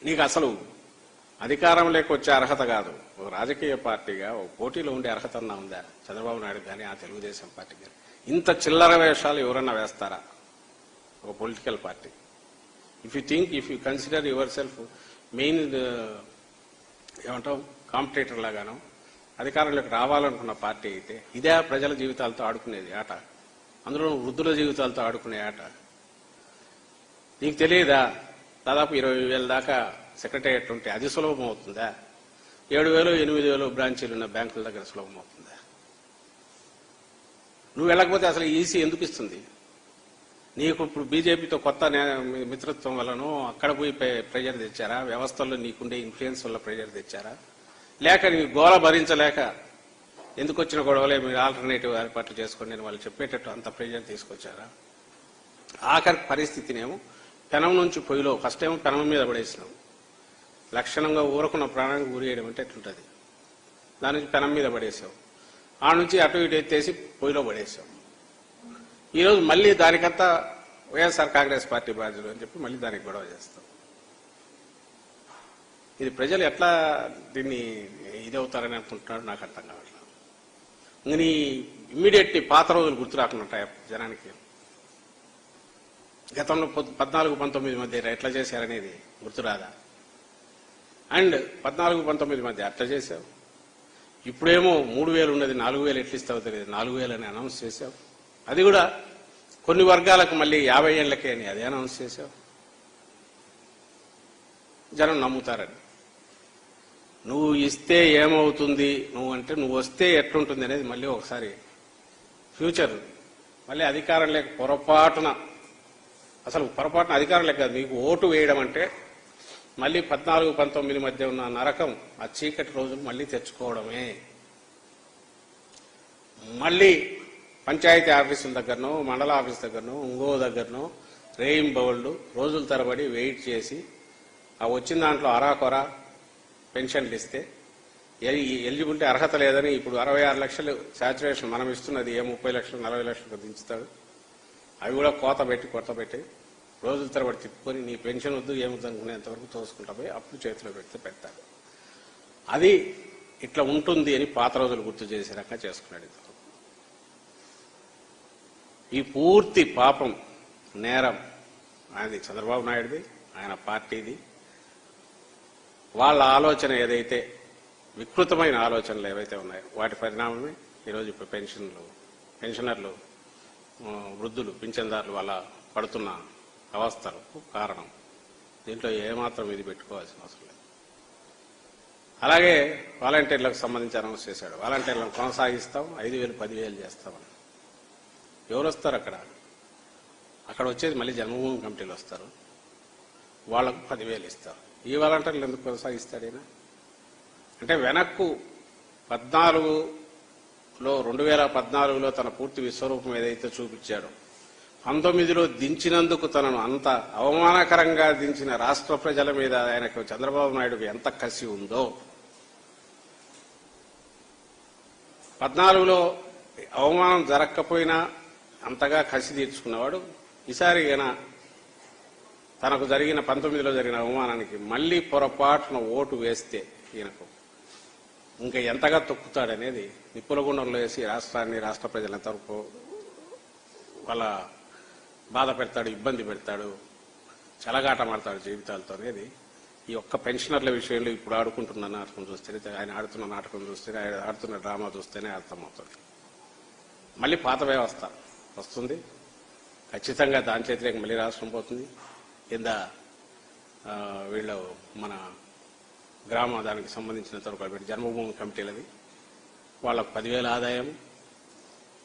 నీకు అసలు అధికారంలోకి వచ్చే అర్హత కాదు, ఒక రాజకీయ పార్టీగా ఒక పోటీలో ఉండే అర్హత ఉందా చంద్రబాబు నాయుడు కానీ ఆ తెలుగుదేశం పార్టీ కానీ? ఇంత చిల్లర వేషాలు ఎవరన్నా వేస్తారా ఒక political party? If you consider your self main ఏమంటాం కాంపిటేటర్ లాగానో అధికారంలోకి రావాలనుకున్న పార్టీ అయితే ఇదే ప్రజల జీవితాలతో ఆడుకునేది ఆట, అందులో వృద్ధుల జీవితాలతో ఆడుకునే ఆట. నీకు తెలియదా? దాదాపు 20,000 దాకా సెక్రటేరియట్ ఉంటే అది సులభం అవుతుందా? 7,000 8,000 బ్రాంచీలు ఉన్న బ్యాంకుల దగ్గర సులభం అవుతుందా? నువ్వు వెళ్ళకపోతే అసలు ఈసీ ఎందుకు ఇస్తుంది నీకు? ఇప్పుడు బీజేపీతో కొత్త మిత్రత్వం వల్లనో అక్కడ పోయి ప్రెజర్ తెచ్చారా? వ్యవస్థల్లో నీకుండే ఇన్ఫ్లుయెన్స్ వల్ల ప్రెజర్ తెచ్చారా? లేక నీ గోల భరించలేక ఎందుకు వచ్చిన గొడవలే మీరు ఆల్టర్నేటివ్ ఏర్పాట్లు చేసుకోండి నేను వాళ్ళు చెప్పేటట్టు అంత ప్రెజర్ తీసుకొచ్చారా? ఆఖరి పరిస్థితినేమో పెనం నుంచి పొయ్యిలో ఫస్ట్ ఏమో పెనం మీద పడేసినాం, లక్షణంగా ఊరకున్న ప్రాణానికి ఊరేయడం అంటే ఎట్లుంటుంది? దాని నుంచి పెనం మీద పడేసాం, ఆ నుంచి అటు ఇటు ఎత్తేసి పొయ్యిలో పడేసాం. ఈరోజు మళ్ళీ దానికంతా వైఎస్ఆర్ కాంగ్రెస్ పార్టీ బాధ్యులు అని చెప్పి మళ్ళీ దానికి గొడవ చేస్తాం. ఇది ప్రజలు ఎట్లా దీన్ని ఇదవుతారని అనుకుంటున్నాడు నాకు అర్థం కావట్లేదు. నీ ఇమ్మీడియట్లీ పాత రోజులు గుర్తు రాకుండా జనానికి గతంలో 14-19 మధ్య ఎట్లా చేశారనేది గుర్తురాదా? అండ్ 14-19 మధ్య అట్లా చేశావు. ఇప్పుడేమో 3,000 ఉన్నది 4,000 ఎట్లా ఇస్తావో తెలియదు, 4,000 అని అనౌన్స్ చేశావు. అది కూడా కొన్ని వర్గాలకు మళ్ళీ 50 ఏళ్లకే అని అదే అనౌన్స్ చేశావు. జనం నమ్ముతారని. నువ్వు ఇస్తే ఏమవుతుంది, నువ్వు వస్తే ఎట్లుంటుంది అనేది మళ్ళీ ఒకసారి ఫ్యూచర్ మళ్ళీ అధికారం లేక పొరపాటున అధికారం లేక కాదు, మీకు ఓటు వేయడం అంటే మళ్ళీ 14-19 మధ్య ఉన్న నరకం ఆ చీకటి రోజులు మళ్ళీ తెచ్చుకోవడమే. మళ్ళీ పంచాయతీ ఆఫీసుల దగ్గరనో మండల ఆఫీస్ దగ్గరనో ఇంకో దగ్గరనో రేయింబవళ్ళు రోజుల తరబడి వెయిట్ చేసి ఆ వచ్చిన దాంట్లో అరాకొర పెన్షన్లు ఇస్తే ఎలిజిబిలిటీ అర్హత లేదని ఇప్పుడు 66 లక్షలు శాచురేషన్ మనం ఇస్తున్నది 30 లక్షలు 40 లక్షలకు దించుతాడు. అవి కూడా కొత్త పెట్టి రోజుల తరబడి తిప్పుకొని నీ పెన్షన్ వద్దు ఏమొద్దు అనుకునేంతవరకు తోసుకుంటా పోయి అప్పుడు చేతిలో పెడతాడు. అది ఇట్లా ఉంటుంది అని పాత రోజులు గుర్తు చేసే రకంగా చేసుకున్నాడు. ఈ పూర్తి పాపం నేరం ఆయనది, చంద్రబాబు నాయుడుది, ఆయన పార్టీది. వాళ్ళ ఆలోచన ఏదైతే వికృతమైన ఆలోచనలు ఏవైతే ఉన్నాయో వాటి పరిణామమే ఈరోజు ఇప్పుడు పెన్షనర్లు వృద్ధులు పింఛన్దారులు వాళ్ళ పడుతున్న అవస్థలకు కారణం. దీంట్లో ఏమాత్రం ఇది పెట్టుకోవాల్సిన అవసరం లేదు. అలాగే వాలంటీర్లకు సంబంధించి అనౌన్స్ చేశాడు, వాలంటీర్లను కొనసాగిస్తాం, 5,000 10,000 చేస్తామని. ఎవరు వస్తారు అక్కడ వచ్చేది మళ్ళీ జన్మభూమి కమిటీలు వస్తారు, వాళ్లకు 10,000 ఇస్తారు. ఈ వాలంటీర్లు ఎందుకు కొనసాగిస్తాడైనా? అంటే వెనక్కు 2014లో తన పూర్తి విశ్వరూపం ఏదైతే చూపించాడో 19లో దించినందుకు తనను అంత అవమానకరంగా దించిన రాష్ట్ర ప్రజల మీద ఆయనకు చంద్రబాబు నాయుడుకు ఎంత కసి ఉందో, 14లో అవమానం జరగకపోయినా అంతగా కసి తీర్చుకున్నవాడు ఈసారి తనకు జరిగిన 19లో జరిగిన అవమానానికి మళ్లీ పొరపాటున ఓటు వేస్తే ఈయనకు ఇంకా ఎంతగా తొక్కుతాడనేది నిప్పులగుండంలో వేసి రాష్ట్రాన్ని రాష్ట్ర ప్రజలంతవరకు వాళ్ళ బాధ పెడతాడు, ఇబ్బంది పెడతాడు, చెలగాట మాడతాడు జీవితాలతో అనేది ఈ ఒక్క పెన్షనర్ల విషయంలో ఇప్పుడు ఆడుకుంటున్న నాటకం చూస్తేనే, ఆయన ఆడుతున్న నాటకం చూస్తేనే, ఆయన ఆడుతున్న డ్రామా చూస్తేనే అర్థమవుతుంది. మళ్ళీ పాత వ్యవస్థ వస్తుంది, ఖచ్చితంగా దాని చేతిలోకి మళ్ళీ రాష్ట్రం పోతుంది. కింద వీళ్ళు మన గ్రామ దానికి సంబంధించిన తరపు జన్మభూమి కమిటీలది, వాళ్ళకు 10,000 ఆదాయం.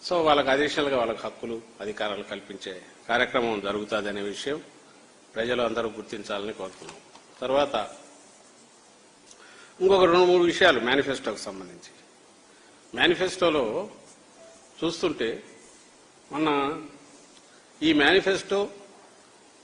సో వాళ్ళకు అడిషనల్గా వాళ్ళకు హక్కులు అధికారాలు కల్పించే కార్యక్రమం జరుగుతుంది అనే విషయం ప్రజలు అందరూ గుర్తించాలని కోరుతున్నాం. తర్వాత ఇంకొక 2-3 విషయాలు మేనిఫెస్టోకి సంబంధించి. మేనిఫెస్టోలో చూస్తుంటే మొన్న ఈ మేనిఫెస్టో